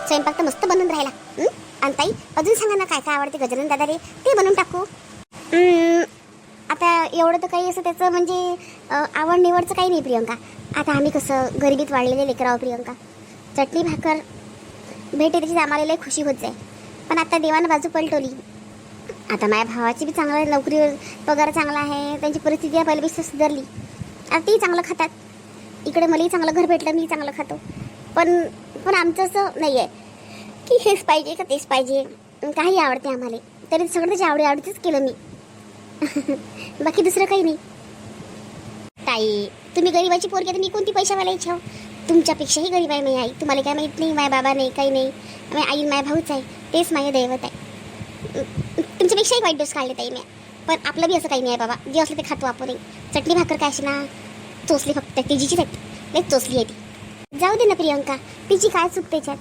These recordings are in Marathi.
स्वयंपाक तर मस्त बनवून राहिला. आणि ताई अजून सांगा ना काय काय आवडते गजानन दादा रे, ते बनवून टाकू. आता एवढं तर काही असं त्याचं म्हणजे आवड निवडचं काही नाही प्रियंका. आता आम्ही कसं गरिबीत वाढलेले लेकर आहोत प्रियंका. चटणी भाकर भेटे त्याची आम्हाला लई खुशी होत जाय. पण आता देवानं बाजू पलटवली. आता माझ्या भावाची बी चांगला नोकरी पगार चांगला आहे, त्यांची परिस्थिती आहे पहिल्यापेक्षा सुधारली. आता तेही चांगलं खातात. इकडे मलाही चांगलं घर भेटलं, मी चांगलं खातो. पण आमचं असं नाही आहे की हेच पाहिजे का तेच पाहिजे. काही आवडते आम्हाला, तरी सगळं त्याच्या आवडीच केलं मी. बाकी दुसरं काही नाही. ताई तुम्ही गरीबाची पोरगी, तर मी कोणती पैशावाला इच्छा? तुमच्यापेक्षाही गरीब आहे मी आई. तुम्हाला काय माहीत नाही, माझ्या बाबा नाही काही नाही. माझ्या आई माझ्या भाऊच आहे, तेच माझे दैवत आहे. तुमच्यापेक्षाही वाईट दिवस काढले ताई मी. पण आपलं बी असं काही नाही आहे बाबा, जे असलं ते खातो आपण. चटणी भाकर काय अशी ना चोचली, फक्त तिचीच आहे, चोचली आहे ती. जाऊ दे ना प्रियंका, तिची काय चूक त्याच्यात.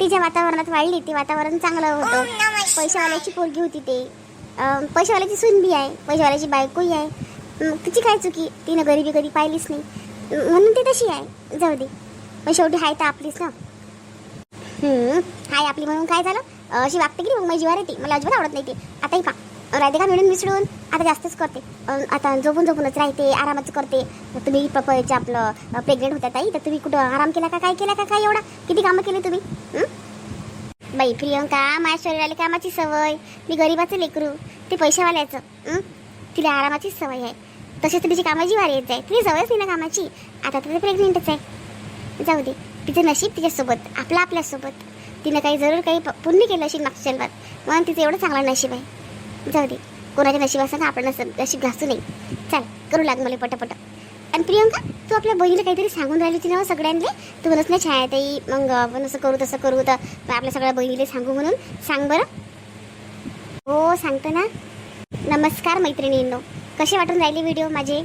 तिच्या वातावरणात वाढली, ते वातावरण चांगलं होतं. पैशावाल्याची पोरगी होती, ते पैशावाल्याची सून बी आहे, पैशावाल्याची बायकोही आहे. तिची काय चुकी, तिनं गरिबी कधी पाहिलीच नाही म्हणून ती तशी आहे. जाऊ दे, पण शेवटी हाय तर आपलीच ना. हाय आपली म्हणून काय झालं, अशी वागते की मग माझी जीवार येते. मला अजिबात आवडत नाही ते. आताही पा राहते का मिळून मिसळून, आता जास्तच करते. आता झोपूनच राहते, आरामच करते. तुम्ही पप्पाचे आपलं प्रेग्नेंट होत्या ताई, तर तुम्ही कुठं आराम केला का, काय केला का, काय एवढा किती कामं केली तुम्ही? बाई प्रियंका, माझ्या शरीराला कामाची सवय. मी गरीबाचं लेकरू, ते पैशावाल्याचं. तिला आरामाचीच सवय आहे. तसेच तिची कामाची वारी येत आहे. तिला सवयच नाही ना कामाची. आता तर प्रेग्नेंटच आहे. जाऊ दे, तिचं नशीब तिच्यासोबत, आपलं आपल्यासोबत. तिनं काही जरूर काही पुण्य केलं असेल मागच्या जन्मात, म्हणून तिचं एवढं चांगलं नशीब आहे. जाऊ दे, कोणाच्या नशिबाचं आपलं नशीब घासू नाही. चल करू लाग मला पटपट. आणि प्रियंका, तू आपल्या बहिणीला काहीतरी सांगून राहिली होती ना सगळ्यांना. तू म्हणत नाही छाया ताई, मग आपण असं करू तसं करू, तर आपल्या सगळ्या बहिणीला सांगू म्हणून. सांग बरं. हो सांगतो ना. नमस्कार मैत्रिणींनो, कसे वाटून राहिले व्हिडिओ माझे?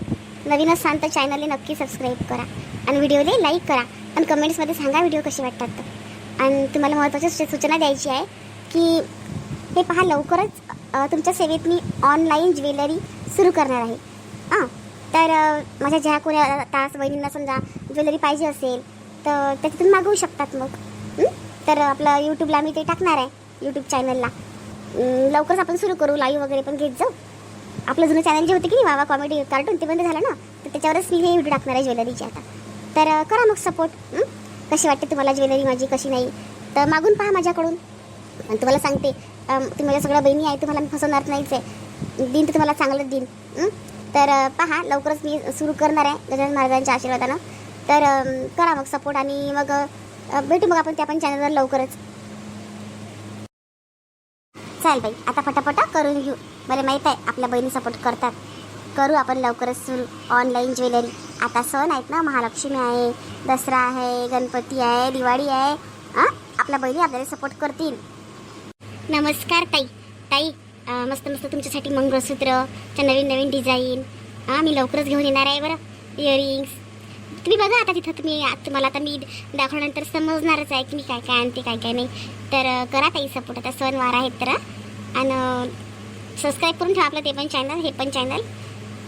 नवीन असाल तर चॅनलला नक्की सबस्क्राईब करा आणि व्हिडिओला लाईक करा आणि कमेंट्समध्ये सांगा व्हिडिओ कसे वाटतात तर. आणि तुम्हाला महत्त्वाची सूचना द्यायची आहे की हे पहा, लवकरच तुमच्या सेवेत मी ऑनलाईन ज्वेलरी सुरू करणार आहे. तर माझ्या ज्या कोणी तास बहिणींना समजा ज्वेलरी पाहिजे असेल तर त्याच्यातून मागवू शकतात. मग तर आपलं यूट्यूबला मी ते टाकणार आहे, यूट्यूब चॅनलला. लवकरच आपण सुरू करू, लाईव्ह वगैरे पण घेत जाऊ. आपलं जुनं चॅनल जे होते की नाही वावा कॉमेडी कार्टून, ते बंद झालं ना, तर त्याच्यावरच मी हे व्हिडिओ टाकणार आहे ज्वेलरीचे आता. तर करा मग सपोर्ट. कशी वाटते तुम्हाला ज्वेलरी माझी, कशी नाही, तर मागून पहा माझ्याकडून. आणि तुम्हाला सांगते, तुम्हाला सगळ्या बहिणी आहे, तुम्हाला मी फसवणार नाहीच आहे. दिन तर तुम्हाला चांगलंच दिन. तर पहा, लवकरच मी सुरू करणार आहे गजानन महाराजांच्या आशीर्वादानं. तर करा मग सपोर्ट आणि मग भेटू मग आपण त्या पण चॅनलवर लवकरच. चाल बाई, आता फटाफटा करून घेऊ. मला माहीत आहे आपल्या बहिणी सपोर्ट करतात. करू आपण लवकरच सुरू ऑनलाईन ज्वेलरी. आता सण आहेत ना, महालक्ष्मी आहे, दसरा आहे, गणपती आहे, दिवाळी आहे. आपल्या बहिणी आपल्याला सपोर्ट करतील. नमस्कार ताई. ताई मस्त मस्त तुमच्यासाठी मंगळसूत्रच्या नवीन नवीन डिझाईन मी लवकरच घेऊन येणार आहे बरं. इयरिंग्स तुम्ही बघा आता तिथं. तुम्हाला आता मी दाखवल्यानंतर समजणारच आहे की मी काय काय आणते काय काय नाही. तर करा ताई सपोर्ट. आता सणवार आहेत तर. आणि सबस्क्राईब करून ठेवा आपलं ते पण चॅनल, हे पण चॅनल.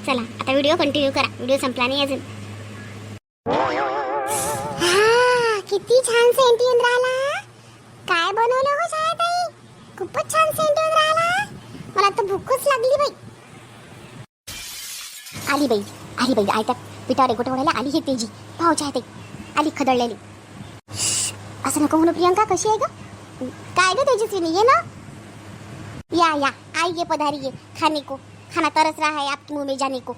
चला आता व्हिडिओ कंटिन्यू करा, व्हिडिओ संपला नाही अजून. किती छान सेंट येऊन राहिला. काय बनवलं हो छाया ताई? खूपच छान सेंट येऊन राहिला. मला तर भूकच लागली बाई. आली बाई आयता पिठावर गोटे वडायला आली. हे तेजी भाऊ छाया ताई आली खदळलेली. असं नको म्हणू प्रियंका. कशी आहे ग? काय ग तेजस्विनी, ये ना. या आई ये, पधारी ये. खाने को खाना तरस रहा है आपके मुंह में जाने को.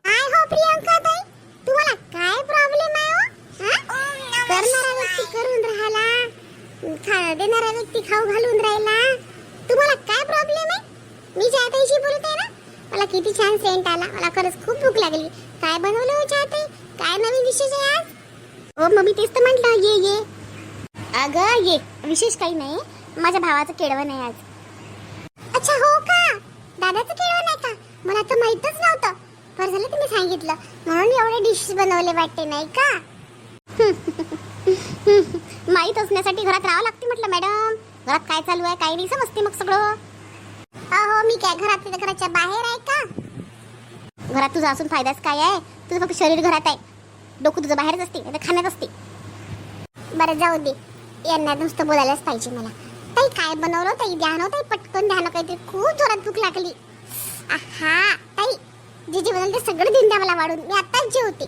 काय हो प्रियंका ताई, तुम्हाला काय प्रॉब्लेम आहे हो? करणारा व्यक्ती करून राहिला, देणारा व्यक्ती खाऊ घालून राहिला. तुम्हाला काय प्रॉब्लेम आहे? मी छाया ताईशी बोलत आहे ना. मला किती छान सेंट आला. मला खरंच खूप भूक लागली. काय बनवलं हो छाया ताई? काय नवीन विशेष आहे आज? हो मम्मी, तेच तर म्हटलं. ये अगं ये. विशेष काही नाही, माझ्या भावाचं केळवण आहे आज. अच्छा हो का? दादाचं केळवण आहे का? मला तर माहीतच नव्हतं. बरं झालं तुम्ही सांगितलं, म्हणून एवढे डिश बनवले वाटते नाही का? माहीत असण्यासाठी घरात राहावं लागते म्हटलं मॅडम. घरात काय चालू आहे काही नाही समजते मग सगळं. अहो मी काय घराच्या बाहेर आहे का? घरात तुझा असून फायदाच काय आहे? तुझं फक्त शरीर घरात आहे. डोकं तुझं बाहेरच असते आता खाण्यात असते. बरं जाऊ दे, यांना नुसतं बोलायलाच पाहिजे मला. ताई काय बनवलं ताई, द्या ना ताई पटकन, द्या ना काहीतरी, खूप जोरात भूक लागली. आहा ताई, जे जे बनवलं ते सगळं देऊन द्या मला वाढून, मी आताच जेवते.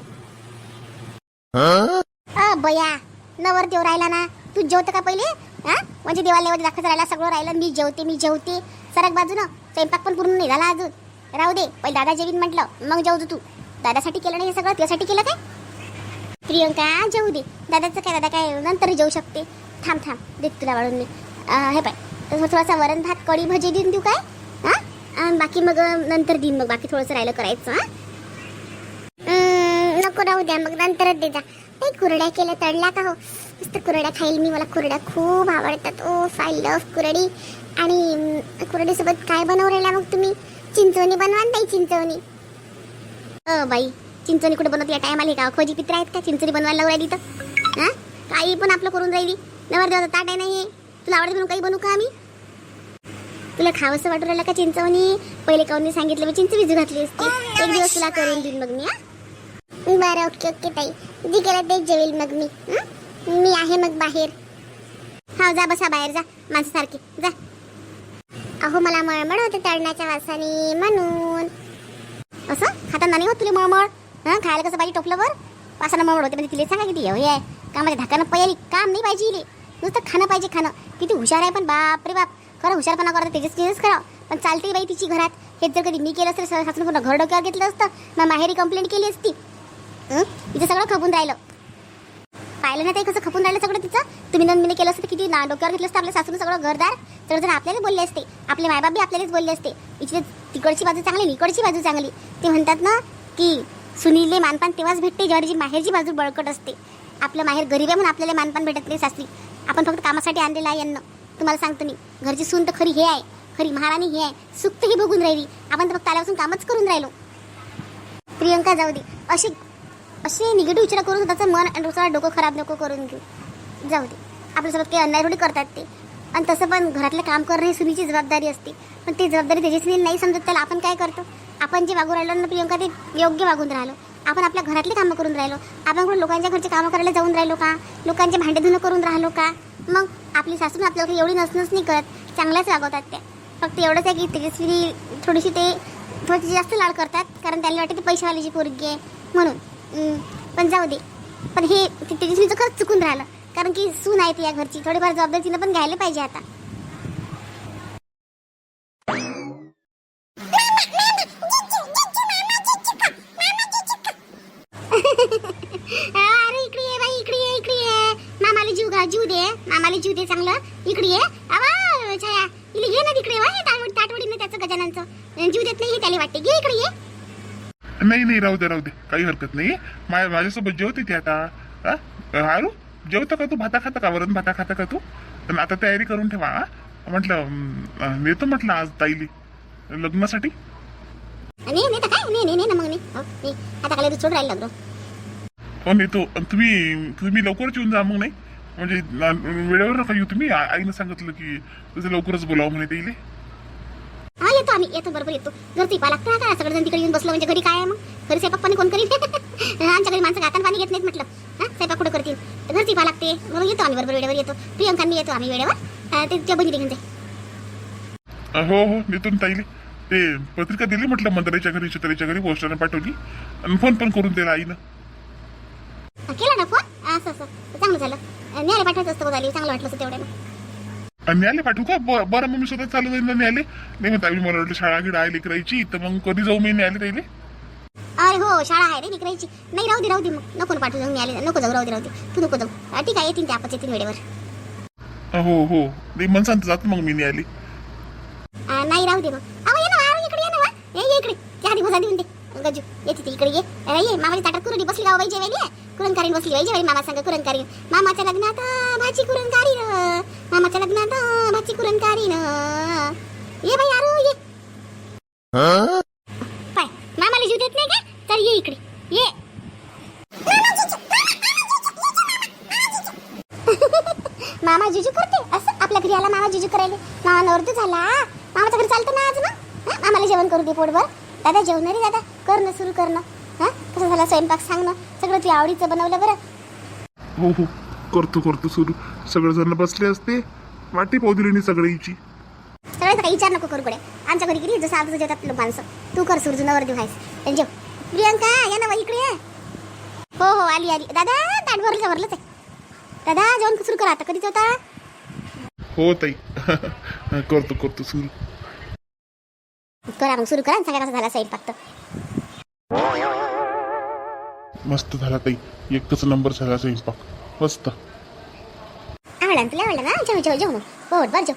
बया नवर देव राहिला ना, तू जेवतं का पहिले? हा म्हणजे देवाला दाखवत राहिला, सगळं राहिलं, मी जेवते. सरक बाजूनं, स्वयंपाक पण पूर्ण नाही झाला अजून. राहू दे, पहिले दादा जेवीन म्हटलं मग जेवतो. तू दादासाठी केलं नाही हे सगळं, तुझ्यासाठी केलं काय? प्रियंका जेवू दे, दादाचं काय, दादा काय नंतर जेवू शकते. थांब देत तुला वाढून मी. हे पाय थोडासा वरण भात कढी भजी देऊन देऊ काय? हां बाकी मग नंतर देईन, मग बाकी थोडंसं राहिलं करायचं. नको राहू द्या, मग नंतरच दे जा. काही कुरड्या केल्या तळल्या का हो? मस्त कुरड्या खाईल मी, मला कुरड्या खूप आवडतात. ओफ आय लव्ह कुरडी. आणि कुरडीसोबत काय बनवू राहिला मग तुम्ही? चिंचवणी बनवा ना ताई, चिंचवणी. बाई चिंचवणी कुठे बनवते या टायमाला? का खोजी पित्र आहेत का चिंचवणी बनवायला लावू राहिली तर? हां काही पण आपलं करून राहिली. नवरदेवाचं ताट आहे नाही, तुला आवडते म्हणून काही बनवू का आम्ही? तुला खावंसं वाटू राहिलं का चिंचवणी? पहिले काऊन सांगितलं, मी चिंच भिजू घातली असते. एक दिवस तुला करून देईन मग मी. बरं ओके ताई, जी केलं तेच जेवेल मग मी आहे मग बाहेर. हा जा बसा बाहेर, जा माणसासारखी जा. अहो मला मळमळ होते तळण्याच्या वासाने म्हणून. असं खाताना नाही होत तुला मळमळ? हां खायला कसं पाहिजे टोपल्यावर वासानं मळमळ होते. म्हणजे तिला सांगा किती हे आहे कामाच्या धाकानं पयाली, काम नाही पाहिजे इले, नुसतं खाणं पाहिजे. खाणं किती हुशार आहे, पण बाप रे बाप खरं हुशारपणा करतं, तेजच खरं. पण चालते बाई तिची घरात. हेच जर कधी मी केलं असतं, सासून पूर्ण घर डोक्यावर घेतलं असतं, मग माहेरी कंप्लेंट केली असती. तिचं सगळं खपून राहिलं, पाहिलं ना ते कसं खपून राहिलं सगळं तिचं. तुम्ही नंदीने केलं असतं किती डोक्यावर घेतलं असतं आपल्या सासून सगळं घरदार. तर जर आपल्याला बोलले असते, आपले मायबाप बी आपल्यालाच बोलले असते. इथे तिकडची बाजू चांगली, इकडची बाजू चांगली. ते म्हणतात ना की सुनीले मानपान तेव्हाच भेटते जेव्हा माहेरची बाजू बळकट असते. आपलं माहेर गरीब आहे म्हणून आपल्याला मानपान भेटत नाही सासरी. आपण फक्त कामासाठी आणलेलं आहे यांना. तुम्हाला सांगतो मी, घरची सून तर खरी हे आहे, खरी महाराणी हे आहे. सुख तर ही बघून राहिली, आपण तर फक्त आल्यापासून कामच करून राहिलो. प्रियंका जाऊ दे, असे निगेटिव्ह विचार करून त्याचं मन आणि दुसरा डोकं खराब नको करून घेऊ. जाऊ दे, आपल्यासोबत काही अन्याय थोडी करतात ते. आणि तसं पण घरातलं काम करणं ही सुनीची जबाबदारी असते. पण ती जबाबदारी त्याची नाही समजत, त्याला आपण काय करतो? आपण जे वागून राहिलो ना प्रियंका, ते योग्य वागून राहिलो. आपण आपल्या घरातले कामं करून राहिलो, आपण कुठे लोकांच्या घरचे कामं करायला जाऊन राहिलो का? लोकांचे भांडे धुणं करून राहिलो का? मग आपली सासून आपल्याला एवढी नसनस नाही करत, चांगल्याच वागवतात त्या. फक्त एवढंच आहे की तेजस्वी थोडीशी जास्त लाड करतात, कारण त्यांना वाटतं ती पैशावालीची पोरगी आहे म्हणून. पण जाऊ दे, पण हे तेजस्वीचं खरंच चुकून राहिलं, कारण की सून आहे ती या घरची, थोडीफार जबाबदारी तिनं पण घ्यायला पाहिजे आता. अरे इकडे ये बाई, इकडे ये. मामाला जीव दे, मामाला जीव दे चांगलं. इकडे ये. आवा छाया, इले घे ना तिकडे. ताटवडीनं त्याचं गजाननचं जीव देत नाही त्याला वाटते. घे इकडे ये. नाही राहू दे, काही हरकत नाही. माझ्यासोबत जेवते ती आता. हारू जेवता का तू? भाता खाता का? वरण भाता खाता का तू? आता तयारी करून ठेवा. म्हटलं येतो म्हटलं आज ताईली लग्नासाठी. नाही तर काय नाही ना मग नाही आता काय सोड राहिला लागलो. नेतो. तुम्ही लवकरच येऊन जा मग. नाही म्हणजे वेळेवर नका येऊ तुम्ही. आईनं सांगितलं की तुझं लवकरच बोलावं म्हणे ताईले. हा येतो आम्ही, येतो बरोबर येतो. घर चिपा लागतं का? सगळेजण तिकडे येऊन बसलं म्हणजे घरी काय आहे मग? घरी स्वयंपाक पाणी कोण करील? आमच्या घरी माणसं गातान पाणी घेत नाहीत म्हटलं. स्वयंपाक कुठं करतील? घर चिपा लागते म्हणून येतो आम्ही बरोबर वेळेवर येतो. प्रियंका मी येतो आम्ही वेळेवर. ते त्या बहिणी घेऊन जाईल. हो नेतो ना ताईले. ते पत्रिका दिली म्हटलं मंदिराच्या घरी, चित्रेच्या घरी पोस्टरने पाठवली. आणि फोन पण करून दिला आईनं. केला ना फोन? असं चांगलं झालं. न्यायला पाठवायचं असतं बघायला, चांगलं वाटलं असतं तेवढ्यानं. न्यायालय पाठवू का? बरं मग मी स्वतः चालू जाईल ना न्यायालय. नाही म्हणता मला वाटलं शाळा गिडा आहे लेकरायची, तर मग कधी जाऊ मी न्यायालय ताईले? अरे हो शाळा आहे रे लेकरायची. नाही राहू दे मग नको पाठवू जाऊन न्यायालय. नको जाऊ, राहू दे तू नको जाऊ. ठीक आहे, येतील ते आपच येतील वेळेवर. हो नाही मन सांगतो जातो मग मी न्यायालय. नाही राहू दे मग. ये ना इकडे ये ना. ये इकडे चहा दे, भुजा देऊन दे. गजू येते ती इकडे ये. ये मामाची ताटात कुरडी बसली गाव बाई जेवायली. कुरणकारीन बसली बाई जेवायली. मामा सांग कुरणकारीन. मामाच्या लग्नात भाची कुरणकारीन. मामाच्या लग्नात भाची कुरणकारीन. ये बाई आरू ये. पाय मामाला जीव देत नाही का? तर ये इकडे ये. मामा जिजू करते असं? आपल्या घरी आला मामा जिजू करायला. मामा नवरतो झाला. मामाच्या घरी चालतं ना आज ना? आम्हाला जेवण करू दे पोटभर. दादा जेवण रे दादा, करणं सुरू करणं. कसं झालं स्वयंपाक सांग ना. सगळं सगळं तुझ्या आवडीचं बनवलं बरं. हो हो, करतो करतो सुरू. सगळेजण बसले असते, वाटी पाहू दिली नाही सगळ्याची. सगळ्याचा काही विचार नको करू गड्या. आमच्या घरी किती जसं आता जेवतात माणसं. तू कर सुरू, नवर देऊ व्हायस जेव. प्रियंका या ना इकडे ये. हो हो, आली आली. दादा ताट भरलंच आहे. दादा जेवण सुरू करा आता. कधीच होता? हो ताई. करतो करतो सुरू. करा मग सुरू करा. सगळ्या कसा झाला स्वयंपाक तर. मस्त झाला ताई, एकच नंबर झाला स्वयंपाक. मस्त. आवडला तुला? आवडला ना? जेव जेव जेव मग. हो बरं जेव.